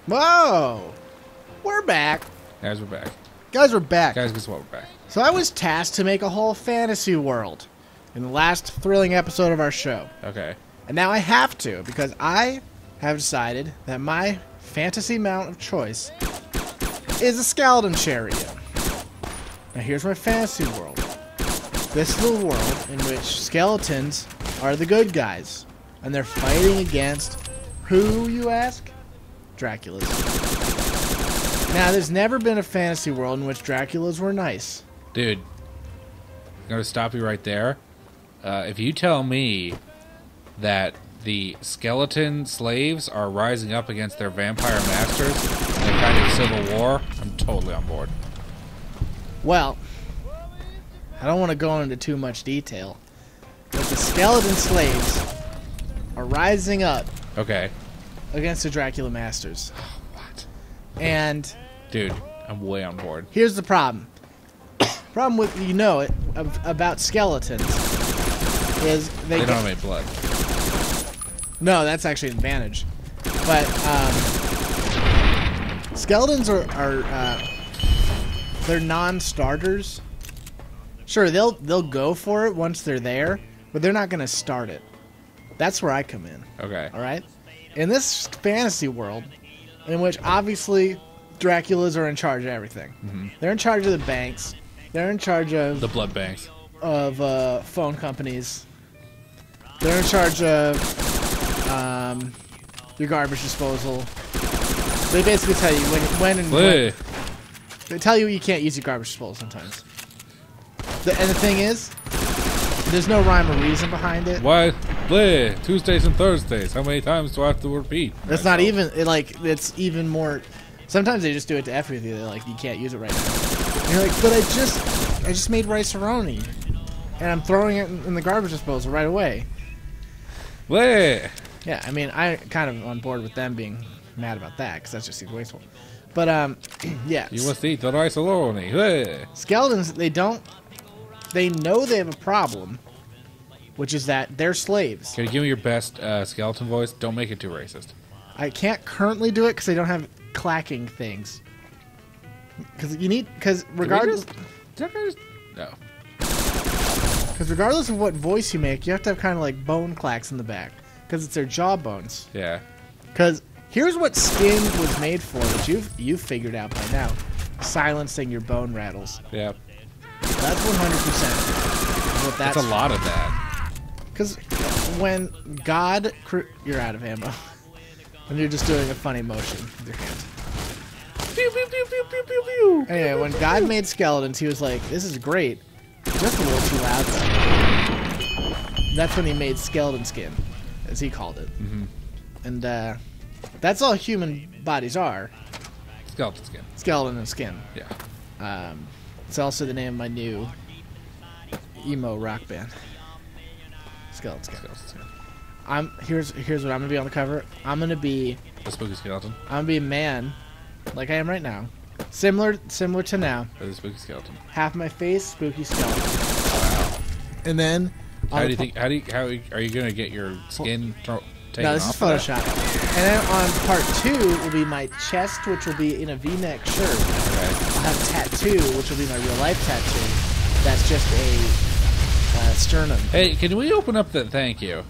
Whoa! We're back. Guys, we're back. Guys, we're back. Guys, guess what? We're back. So I was tasked to make a whole fantasy world in the last thrilling episode of our show. Okay. And now I have to, because I have decided that my fantasy mount of choice is a skeleton chariot. Now here's my fantasy world. This is a world in which skeletons are the good guys. And they're fighting against who, you ask? Draculas. Now, there's never been a fantasy world in which Draculas were nice. Dude, I'm going to stop you right there. If you tell me that the skeleton slaves are rising up against their vampire masters in a kind of civil war, I'm totally on board. Well, I don't want to go into too much detail, but the skeleton slaves are rising up against the Dracula masters. What? And dude, I'm way on board. Here's the problem. Problem with about skeletons is they don't have any blood. No, that's actually an advantage. But skeletons are they're non-starters. Sure, they'll go for it once they're there, but they're not going to start it. That's where I come in. Okay. All right? In this fantasy world, in which obviously Draculas are in charge of everything. Mm-hmm. They're in charge of the banks. They're in charge of... the blood banks. Of phone companies. They're in charge of your garbage disposal. They basically tell you when they tell you can't use your garbage disposal sometimes. And the thing is, there's no rhyme or reason behind it. What? Bleh. Tuesdays and Thursdays. How many times do I have to repeat? That's not even... it's even more... Sometimes they just do it to F with you. They're like, you can't use it right now. And you're like, but I just made rice-a-roni. And I'm throwing it in the garbage disposal right away. Bleh. Yeah, I mean, I kind of on board with them being mad about that, because that just seems wasteful. But, yeah. You must eat the rice-a-roni. Bleh. Skeletons, they know they have a problem, which is that they're slaves. Can you give me your best skeleton voice? Don't make it too racist. I can't currently do it because I don't have clacking things. Because regardless... No. Because regardless of what voice you make, you have to have kind of like bone clacks in the back. Because it's their jaw bones. Yeah. Because here's what skin was made for, that you've figured out by now. Silencing your bone rattles. Yep. That's 100% what that's a lot of that. Because when God... You're out of ammo. When you're just doing a funny motion with your hands. Pew, pew, pew, pew, pew, pew, pew. Anyway, when God made skeletons, he was like, this is great. Just a little too loud, though. That's when he made skeleton skin, as he called it. Mm-hmm. And that's all human bodies are. Skeleton skin. Skeleton and skin. Yeah. It's also the name of my new emo rock band. Skeleton skin. Skeleton skin. Here's what I'm gonna be on the cover. I'm gonna be a spooky skeleton. I'm gonna be a man, like I am right now. Similar to now. Or the spooky skeleton. Half my face, spooky skeleton. Wow. And then how are you gonna get your skin taken off? No, this is Photoshop. And then on part 2 will be my chest, which will be in a V-neck shirt. Okay. I'll have a tattoo, which will be my real life tattoo. That's just a sternum. Hey, can we open up that thank you?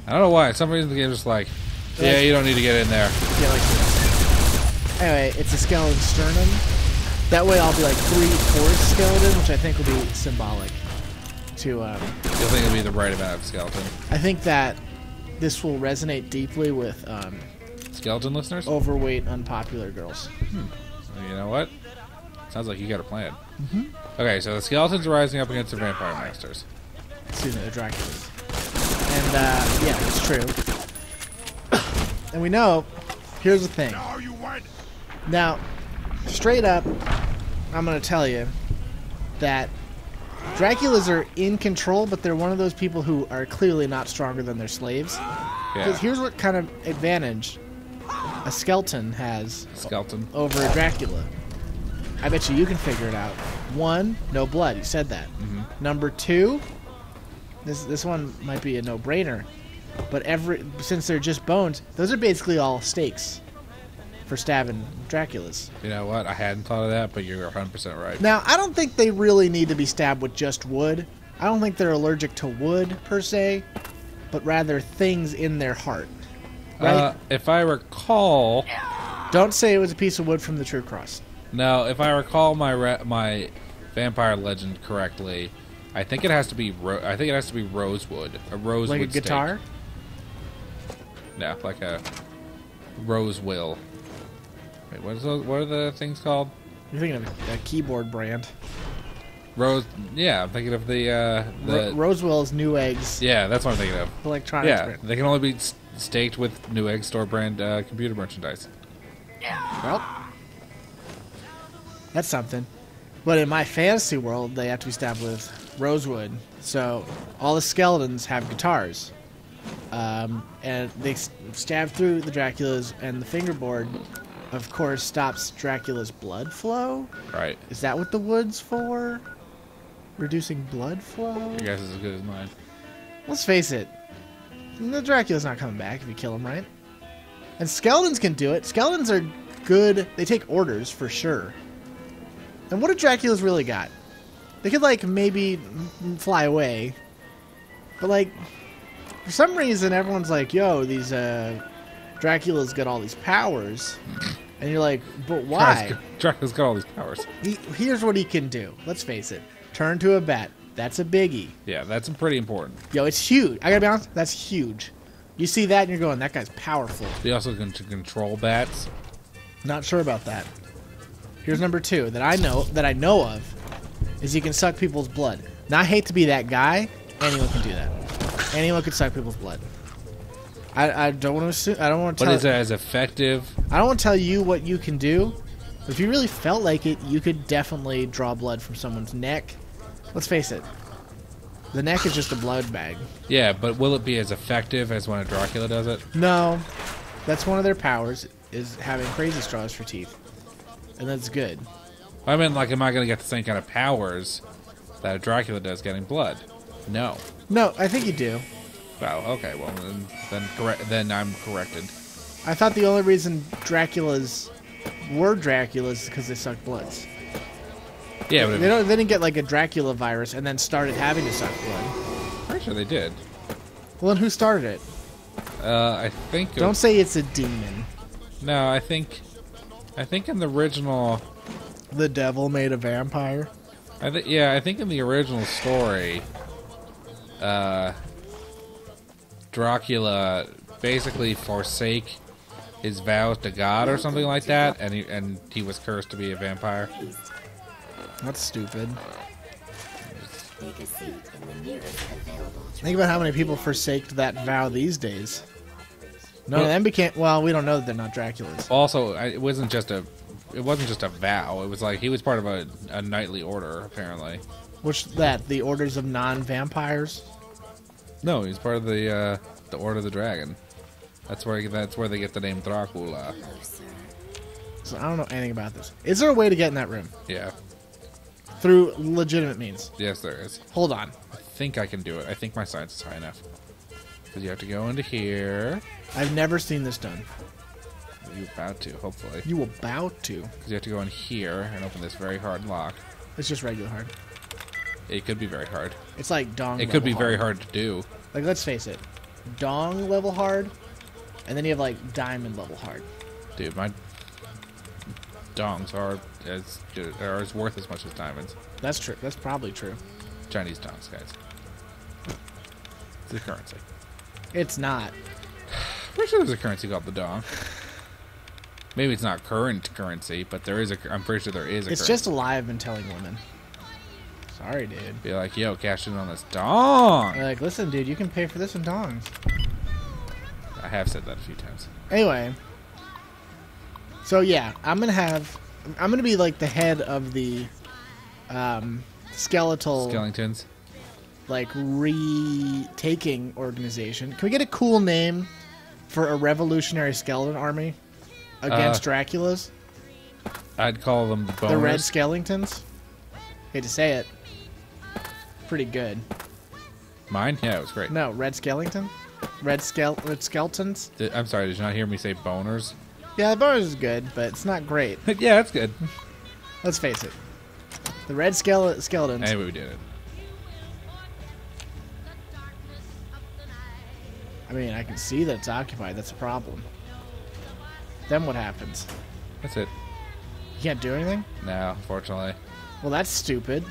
I don't know why. For some reason the game's just like, yeah, you don't need to get in there. Yeah, like this. Anyway, it's a skeleton sternum. That way I'll be like 3/4 skeleton, which I think will be symbolic to... You'll think it'll be the right amount of skeleton. I think that this will resonate deeply with... skeleton listeners? Overweight, unpopular girls. Well, you know what? Sounds like you got a plan. Mm-hmm. Okay, so the skeletons are rising up against the vampire masters. Excuse me, the Draculas. And, yeah, it's true. And we know, here's the thing. Now, straight up, I'm going to tell you that Draculas are in control, but they're one of those people who are clearly not stronger than their slaves. Because here's what kind of advantage a skeleton has over a Dracula. I bet you can figure it out. 1, no blood. You said that. Mm-hmm. Number 2, this one might be a no-brainer, but since they're just bones, those are basically all steaks. for stabbing Draculas. You know what? I hadn't thought of that, but you're 100% right. Now, I don't think they really need to be stabbed with just wood. I don't think they're allergic to wood, per se, but rather things in their heart. Right? If I recall... Don't say it was a piece of wood from the True Cross. No, if I recall my vampire legend correctly, I think it has to be rosewood. A rosewood Like a guitar? stake. No, like a rose will. Wait, what are the things called? You're thinking of a keyboard brand. Rose. Yeah, I'm thinking of the Rosewell is Newegg's Yeah, that's what I'm thinking of. electronics Yeah, brand. they can only be staked with Newegg store brand computer merchandise. Well, that's something. But in my fantasy world, they have to be stabbed with rosewood. So all the skeletons have guitars. And they stab through the Draculas, and the fingerboard, of course, stops Dracula's blood flow. Right. Is that what the wood's for? Reducing blood flow? Your guess is as good as mine. Let's face it. The Dracula's not coming back if you kill him, right? And skeletons can do it. Skeletons are good. They take orders, for sure. And what do Draculas really got? They could, like, maybe fly away. But, like, for some reason, everyone's like, yo, these Draculas got all these powers. And you're like, but why? Dracula's got all these powers. Here's what he can do. Let's face it. Turn to a bat. That's a biggie. Yeah, that's pretty important. Yo, it's huge. I gotta be honest, that's huge. You see that and you're going, that guy's powerful. They also can control bats. Not sure about that. Here's number 2 that I know of is he can suck people's blood. Now I hate to be that guy. Anyone can do that. Anyone can suck people's blood. I don't want to assume. I don't want to tell. But is it as effective? I don't want to tell you what you can do. But if you really felt like it, you could definitely draw blood from someone's neck. Let's face it. The neck is just a blood bag. Yeah, but will it be as effective as when a Dracula does it? No. That's one of their powers, is having crazy straws for teeth. And that's good. I mean, like, am I going to get the same kind of powers that a Dracula does getting blood? No. No, I think you do. Well, okay, well, then I'm corrected. I thought the only reason Draculas were Draculas is because they sucked bloods. Yeah, but They didn't get like a Dracula virus and then started having to suck blood. pretty sure they did. Well, then who started it? I think... Don't say it's a demon. No, I think in the original... The devil made a vampire? I think in the original story, Dracula basically forsake his vows to God or something like that, and he was cursed to be a vampire. That's stupid. Think about how many people forsaked that vow these days. None of them became... Well, we don't know that they're not Draculas. Also, it wasn't just a vow. It was like he was part of a knightly order, apparently. Which that? The Orders of Non-Vampires? No, he's part of the Order of the Dragon. That's where they get the name Dracula. So I don't know anything about this. Is there a way to get in that room? Yeah. Through legitimate means? Yes, there is. Hold on. I think I can do it. I think my science is high enough. Because you have to go into here. I've never seen this done. You're about to, hopefully. You about to? Because you have to go in here and open this very hard lock. It's just regular hard. It could be very hard. It's like dong. It could be very hard to do. Like, let's face it, dong level hard, and then you have like diamond level hard. Dude, my dongs are as worth as much as diamonds. That's true. That's probably true. Chinese dongs, guys. It's a currency. It's not. Pretty sure there's a currency called the dong. Maybe it's not current currency, but there is I'm pretty sure there is a It's currency. just a lie I've been telling women. Sorry, dude. Be like, yo, cash in on this dong. They're like, listen, dude, you can pay for this in dongs. I have said that a few times. Anyway. So, yeah, I'm gonna be like the head of the skeletal... Skeletons. like retaking organization. Can we get a cool name for a revolutionary skeleton army against Draculas? I'd call them the boners. The Red Skeletons? Hate to say it. Pretty good. Mine? Yeah, it was great. No, Red Skeleton? Red Skeletons? I'm sorry, did you not hear me say boners? Yeah, the bonus is good, but it's not great. Yeah, that's good. Let's face it. The red skeletons. Anyway, we did it. I mean, I can see that it's occupied. That's a problem. Then what happens? That's it. You can't do anything? No, unfortunately. Well, that's stupid.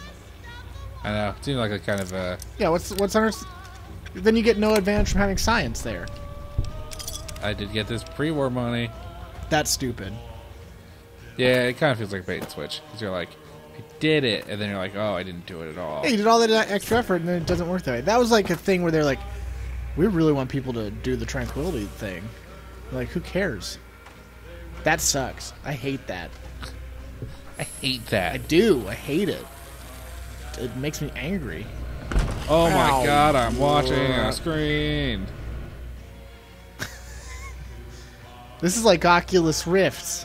I know. It seems like a kind of a... Yeah, what's under... Then you get no advantage from having science there. I did get this pre-war money. That's stupid. Yeah, it kind of feels like bait and switch. Because you're like, I did it. And then you're like, oh, I didn't do it at all. Hey, you did all that extra effort, and then it doesn't work that way. That was like a thing where they're like, we really want people to do the tranquility thing. Like, who cares? That sucks. I hate that. I hate that. I do. I hate it. It makes me angry. Oh my Ow. god, I'm watching a screen. This is like Oculus Rifts,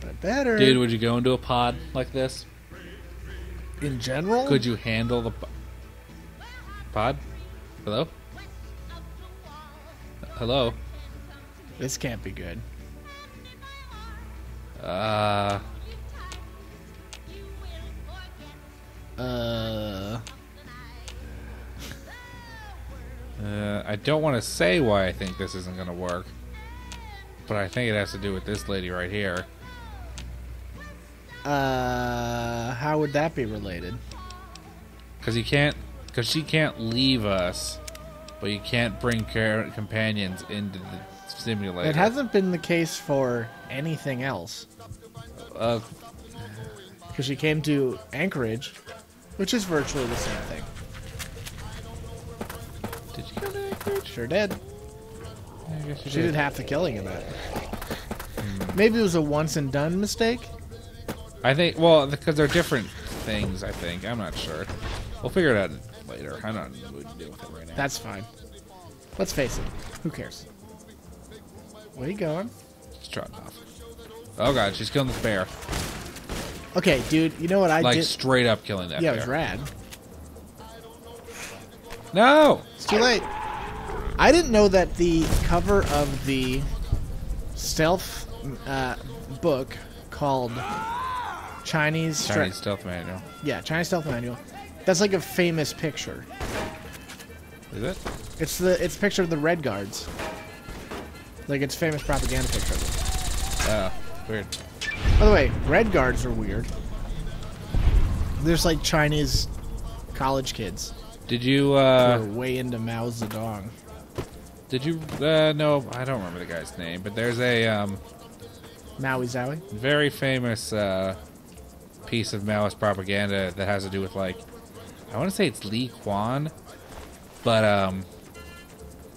but better. Dude, would you go into a pod like this? In general? Could you handle the pod? Hello? Hello? This can't be good. I don't want to say why I think this isn't going to work, but I think it has to do with this lady right here. How would that be related? Because she can't leave us, but you can't bring companions into the simulator. It hasn't been the case for anything else. Because she came to Anchorage, which is virtually the same thing. Did you go to Anchorage? Sure did. I guess She did half the killing in that. Maybe it was a once and done mistake. I think, well, because they're different things, I think. I'm not sure. We'll figure it out later. I'm not in the mood to deal with it right now. That's fine. Let's face it. Who cares? Where are you going? Just trotting off. Oh god, she's killing this bear. Okay, dude, you know what I Like, did? straight up killing that Yeah, bear. it was rad. No! It's too late. I didn't know that the cover of the stealth book called Chinese Stealth Manual. Yeah, Chinese Stealth Manual. That's like a famous picture. Is it? It's a picture of the Red Guards. Like, it's famous propaganda picture of them. Weird. By the way, Red Guards are weird. There's like Chinese college kids Did you, who are way into Mao Zedong. no, I don't remember the guy's name, but there's a, Maui Zowie? very famous, piece of Maoist propaganda that has to do with, like, I want to say it's Li Quan, but,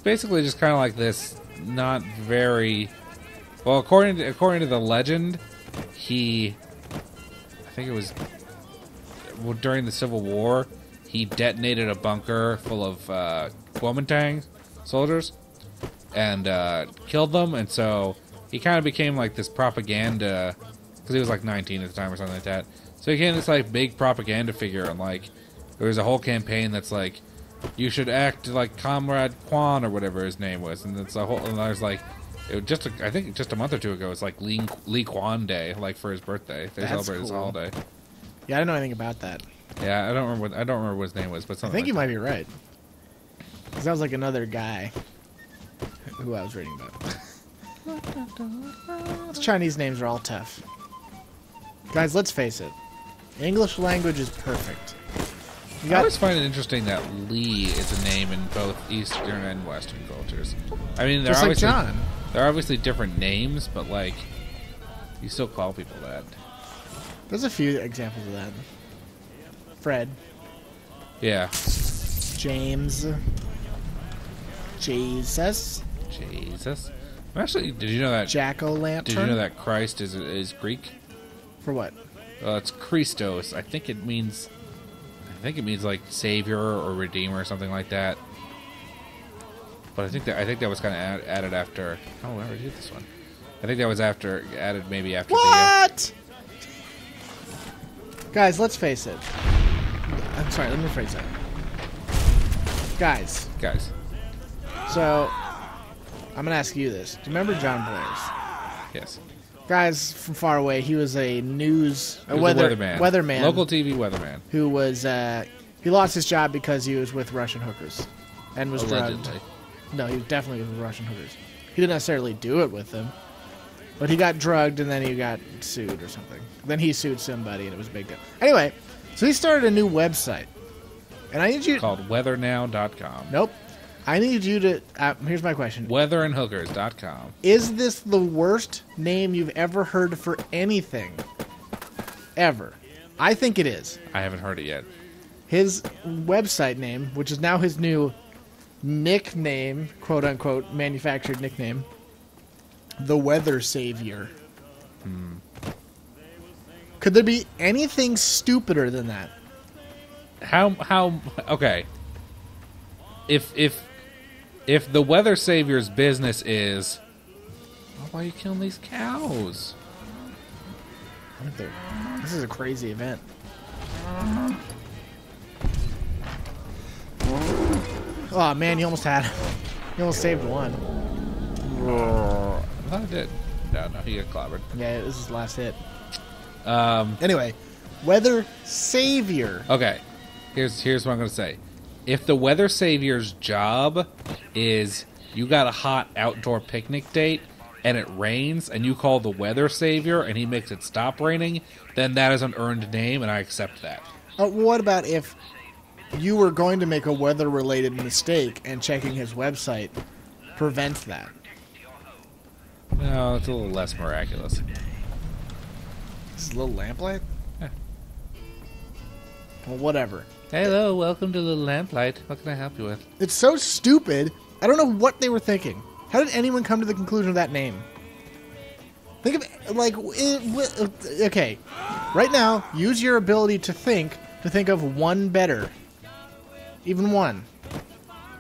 basically just kind of like this not very, well, according to the legend, I think it was, well, during the Civil War, he detonated a bunker full of Kuomintang soldiers and killed them, and so he kind of became like this propaganda, because he was like 19 at the time or something like that. So he became this like big propaganda figure, and like there was a whole campaign that's like, you should act like Comrade Quan or whatever his name was, and it's a whole. And I was like, I think just a month or two ago, it's like Li Quan Day, like for his birthday. They celebrate this holiday. Yeah, I don't know anything about that. Yeah, I don't remember what his name was, but I something. think you like might be right. Because that was like another guy who I was reading about. Those Chinese names are all tough. Guys, let's face it. English language is perfect. I always find it interesting that Lee is a name in both Eastern and Western cultures. I mean, they're just like obviously John. They're obviously different names, but like, you still call people that. There's a few examples of that. Fred. Yeah. James. Jesus. Jesus. Actually, did you know that? Jack-o'-lantern. Did you know that Christ is Greek? For what? It's Christos. I think it means like savior or redeemer or something like that. But I think that was kind of added after. Oh, I already did this one. I think that was added maybe after. What? Guys, let's face it. I'm sorry. Let me rephrase that. Guys. Guys. So, I'm gonna ask you this. Do you remember John Blaze? Yes. Guys from far away. He was a Weatherman. Weatherman. Local TV weatherman. Who was he lost his job because he was with Russian hookers and was Allegedly. drugged. No, he definitely was with Russian hookers. He didn't necessarily do it with them, but he got drugged and then he got sued or something. Then he sued somebody and it was a big deal. Anyway, so he started a new website, and I need you Called weathernow.com. Nope. I need you to. Here's my question. Weatherandhookers.com. Is this the worst name you've ever heard for anything? Ever. I think it is. I haven't heard it yet. His website name, which is now his new nickname, quote unquote, manufactured nickname, The Weather Savior. Could there be anything stupider than that? How okay. If the Weather Savior's business is, why are you killing these cows? This is a crazy event. Oh man, you almost had him. You almost saved one. I thought I did. No, he got clobbered. Yeah, this is his last hit. Anyway, Weather Savior. Okay, here's what I'm gonna say. If the Weather Savior's job is you got a hot outdoor picnic date and it rains and you call the Weather Savior and he makes it stop raining, then that is an earned name and I accept that. What about if you were going to make a weather-related mistake and checking his website prevents that? No, it's a little less miraculous. This is a little lamplight? Yeah. Well, whatever. Hello, welcome to the Lamplight. What can I help you with? It's so stupid. I don't know what they were thinking. How did anyone come to the conclusion of that name? Think of, like, okay. Right now, use your ability to think of one better. Even one.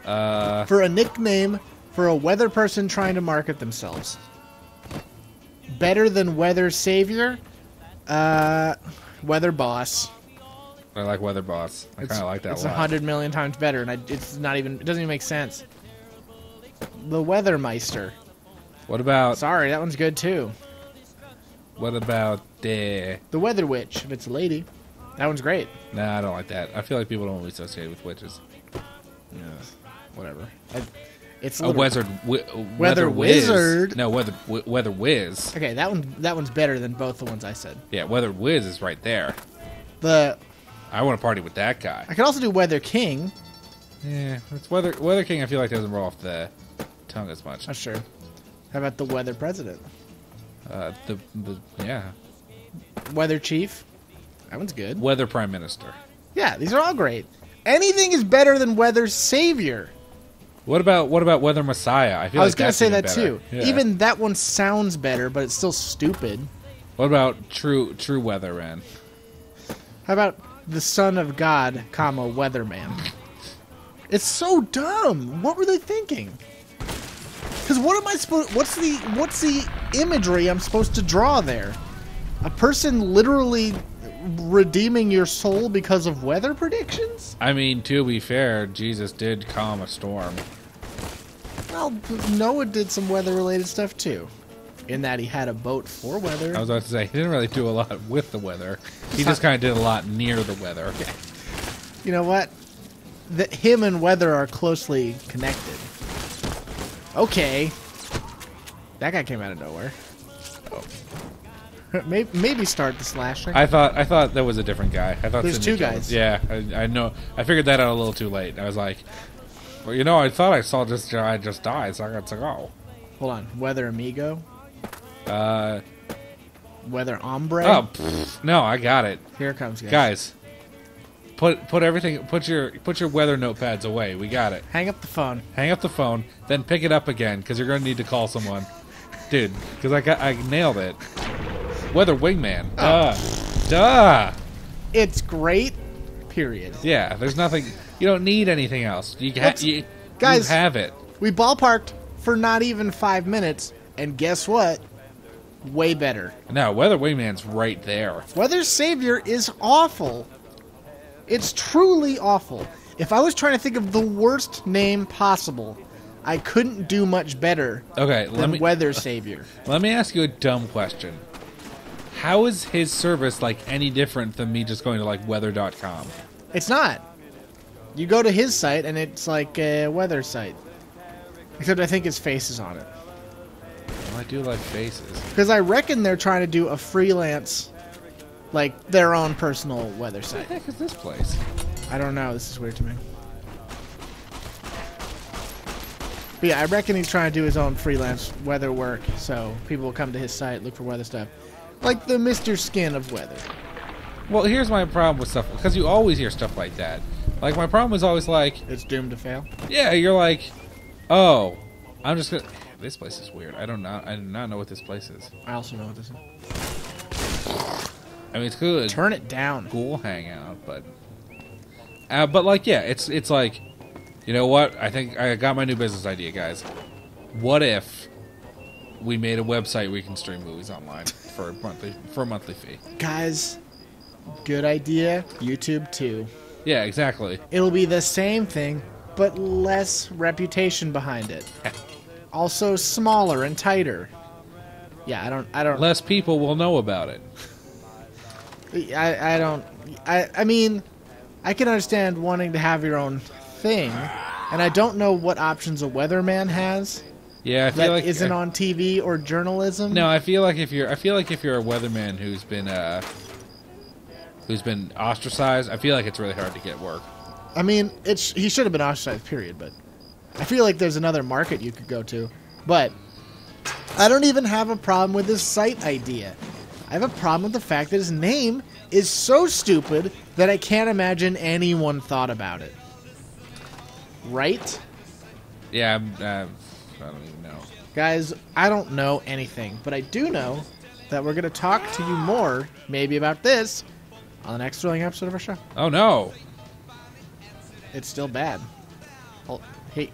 For a nickname for a weather person trying to market themselves. Better than Weather Savior? Weather Boss. I like Weather Boss. I kind of like that It's a lot. 100 million times better, and it's not even. It doesn't even make sense. The Weathermeister. What about... Sorry, that one's good too. What about the... The Weather Witch, if it's a lady. That one's great. Nah, I don't like that. I feel like people don't want to be associated with witches. Yeah, whatever. It's A weather Wizard. No, Weather Whiz. Okay, that one's better than both the ones I said. Yeah, Weather Whiz is right there. I want to party with that guy. could also do Weather King. Yeah, it's Weather King. I feel like doesn't roll off the tongue as much. That's true. How about the Weather President? Yeah. Weather Chief. That one's good. Weather Prime Minister. Yeah, these are all great. Anything is better than Weather Savior. What about Weather Messiah? I was going to say that better. too. Yeah. Even that one sounds better, but it's still stupid. What about True Weatherman? How about the Son of God, Weatherman? It's so dumb. What were they thinking? Because what am I supposed? What's the imagery I'm supposed to draw there? A person literally redeeming your soul because of weather predictions? I mean, to be fair, Jesus did calm a storm. Well, Noah did some weather-related stuff too. In that he had a boat for weather. I was about to say, he didn't really do a lot with the weather. He just kind of did a lot near the weather. Okay. You know what? Him and weather are closely connected. Okay. That guy came out of nowhere. Maybe start the slashing. I thought that was a different guy. I thought There's Sydney two killed guys. him. Yeah, I know. I figured that out a little too late. I was like, well, you know, I thought I saw I just died, so I got to go. Hold on. Weather Amigo? Weather Ombre? Oh, no, I got it. Here it comes, Guys, put everything. Put your weather notepads away. We got it. Hang up the phone. Hang up the phone, then pick it up again because you're going to need to call someone, dude. Because I nailed it. Weather Wingman. Duh. It's great. Period. Yeah, there's nothing. You don't need anything else. Guys, you have it. We ballparked for not even 5 minutes, and guess what? Way better. No, Weather Wingman's right there. Weather Savior is awful. It's truly awful. If I was trying to think of the worst name possible, I couldn't do much better Okay, than Weather Savior. Let me ask you a dumb question. How is his service like any different than me just going to like weather.com? It's not. You go to his site and it's like a weather site. Except I think his face is on it. Well, I do like faces. Because I reckon they're trying to do a freelance, like their own personal weather What site. the heck is this place? I don't know. This is weird to me. But yeah, I reckon he's trying to do his own freelance weather work, so people will come to his site, look for weather stuff. Like the Mr. Skin of weather. Well, here's my problem with stuff, because you always hear stuff like that. Like, my problem is always like... It's doomed to fail? Yeah, you're like, oh, I'm just gonna... This place is weird. I do not know what this place is. I also know what this is. I mean, it's good. Turn it down. Cool hangout, but like, yeah, it's like, you know what? I think I got my new business idea, guys. What if we made a website where we can stream movies online for a monthly fee? Guys, good idea. YouTube too. Yeah, exactly. It'll be the same thing, but less reputation behind it. Also smaller and tighter. Yeah, I don't. Less people will know about it. I mean, I can understand wanting to have your own thing, and I don't know what options a weatherman has. Yeah, I feel that like isn't on TV or journalism. No, I feel like if you're a weatherman who's been ostracized, I feel like it's really hard to get work. I mean, he should have been ostracized, period, but I feel like there's another market you could go to. But I don't even have a problem with this site idea. I have a problem with the fact that his name is so stupid that I can't imagine anyone thought about it. Right? Yeah, I don't even know. Guys, I don't know anything, but I do know that we're going to talk to you more, maybe about this, on the next thrilling episode of our show. Oh, no. It's still bad. Oh, hey.